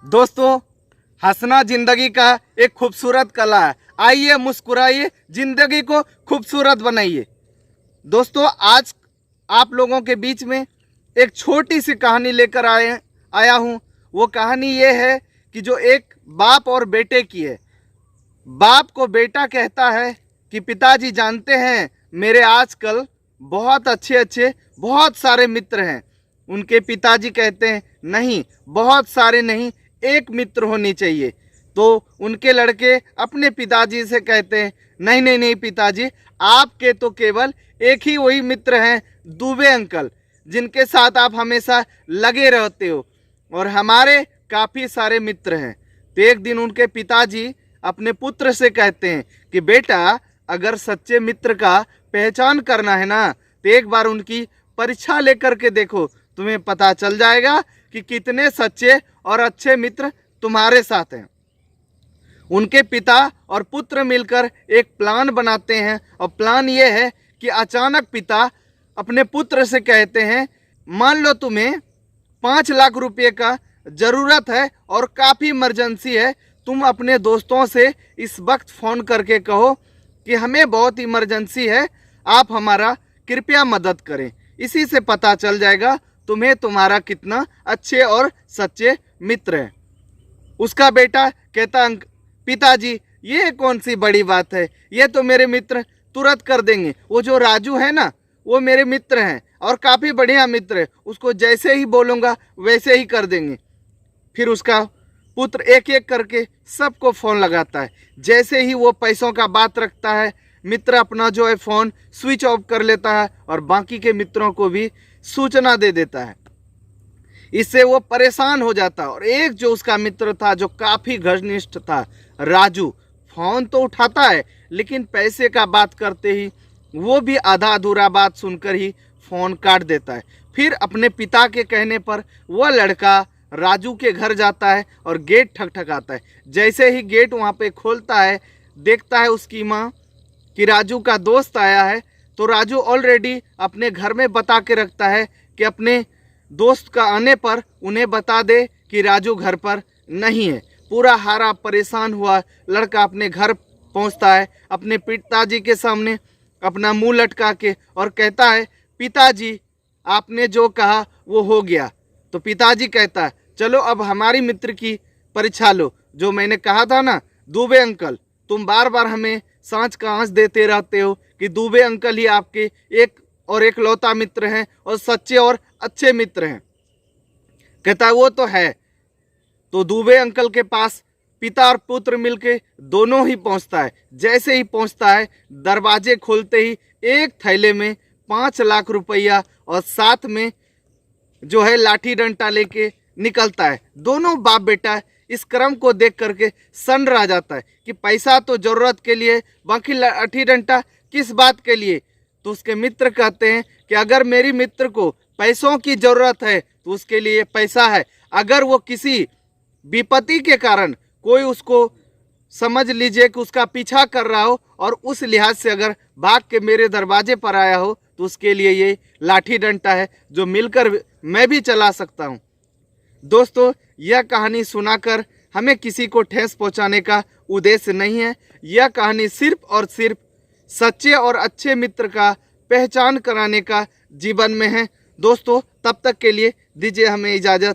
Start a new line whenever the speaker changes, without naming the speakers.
दोस्तों, हंसना जिंदगी का एक खूबसूरत कला है। आइए मुस्कुराइए, जिंदगी को खूबसूरत बनाइए। दोस्तों, आज आप लोगों के बीच में एक छोटी सी कहानी लेकर आया हूँ। वो कहानी ये है कि जो एक बाप और बेटे की है। बाप को बेटा कहता है कि पिताजी जानते हैं, मेरे आजकल बहुत अच्छे बहुत सारे मित्र हैं। उनके पिताजी कहते हैं, नहीं, बहुत सारे नहीं, एक मित्र होनी चाहिए। तो उनके लड़के अपने पिताजी से कहते हैं, नहीं नहीं नहीं पिताजी, आपके तो केवल एक ही वही मित्र हैं, दुबे अंकल, जिनके साथ आप हमेशा लगे रहते हो, और हमारे काफ़ी सारे मित्र हैं। तो एक दिन उनके पिताजी अपने पुत्र से कहते हैं कि बेटा, अगर सच्चे मित्र का पहचान करना है ना, तो एक बार उनकी परीक्षा लेकर के देखो, तुम्हें पता चल जाएगा कि कितने सच्चे और अच्छे मित्र तुम्हारे साथ हैं। उनके पिता और पुत्र मिलकर एक प्लान बनाते हैं, और प्लान ये है कि अचानक पिता अपने पुत्र से कहते हैं, मान लो तुम्हें 5 लाख रुपए का ज़रूरत है और काफ़ी इमरजेंसी है, तुम अपने दोस्तों से इस वक्त फ़ोन करके कहो कि हमें बहुत इमरजेंसी है, आप हमारा कृपया मदद करें। इसी से पता चल जाएगा तुम्हें तुम्हारा कितना अच्छे और सच्चे मित्र हैं। उसका बेटा कहता, पिताजी ये कौन सी बड़ी बात है, ये तो मेरे मित्र तुरंत कर देंगे। वो जो राजू है ना, वो मेरे मित्र हैं और काफ़ी बढ़िया मित्र है, उसको जैसे ही बोलूँगा वैसे ही कर देंगे। फिर उसका पुत्र एक एक करके सबको फ़ोन लगाता है। जैसे ही वो पैसों का बात रखता है, मित्र अपना जो है फ़ोन स्विच ऑफ कर लेता है और बाकी के मित्रों को भी सूचना दे देता है। इससे वो परेशान हो जाता है, और एक जो उसका मित्र था जो काफ़ी घनिष्ठ था, राजू, फ़ोन तो उठाता है, लेकिन पैसे का बात करते ही वो भी आधा अधूरा बात सुनकर ही फ़ोन काट देता है। फिर अपने पिता के कहने पर वह लड़का राजू के घर जाता है और गेट ठकठकाता है। जैसे ही गेट वहाँ पे खोलता है, देखता है उसकी माँ कि राजू का दोस्त आया है। तो राजू ऑलरेडी अपने घर में बता के रखता है कि अपने दोस्त का आने पर उन्हें बता दे कि राजू घर पर नहीं है। पूरा हारा परेशान हुआ लड़का अपने घर पहुंचता है, अपने पिताजी के सामने अपना मुंह लटका के, और कहता है, पिताजी आपने जो कहा वो हो गया। तो पिताजी कहता है, चलो अब हमारी मित्र की परीक्षा लो। जो मैंने कहा था ना, दुबे अंकल, तुम बार बार हमें सांच का आंच देते रहते हो कि दुबे अंकल ही आपके एक लौता मित्र हैं और सच्चे और अच्छे मित्र हैं। कहता है, वो तो है। तो दुबे अंकल के पास पिता और पुत्र मिलके दोनों ही पहुंचता है। जैसे ही पहुंचता है, दरवाजे खोलते ही एक थैले में 5 लाख रुपया और साथ में जो है लाठी डंडा लेके निकलता है। दोनों बाप बेटा इस क्रम को देख करके सन्न रह जाता है कि पैसा तो ज़रूरत के लिए, बाकी लाठी डंडा किस बात के लिए। तो उसके मित्र कहते हैं कि अगर मेरी मित्र को पैसों की ज़रूरत है तो उसके लिए पैसा है। अगर वो किसी विपत्ति के कारण कोई उसको समझ लीजिए कि उसका पीछा कर रहा हो और उस लिहाज से अगर भाग के मेरे दरवाजे पर आया हो, तो उसके लिए ये लाठी डंडा है जो मिलकर मैं भी चला सकता हूँ। दोस्तों, यह कहानी सुनाकर हमें किसी को ठेस पहुँचाने का उद्देश्य नहीं है। यह कहानी सिर्फ और सिर्फ सच्चे और अच्छे मित्र का पहचान कराने का जीवन में है। दोस्तों, तब तक के लिए दीजिए हमें इजाज़त।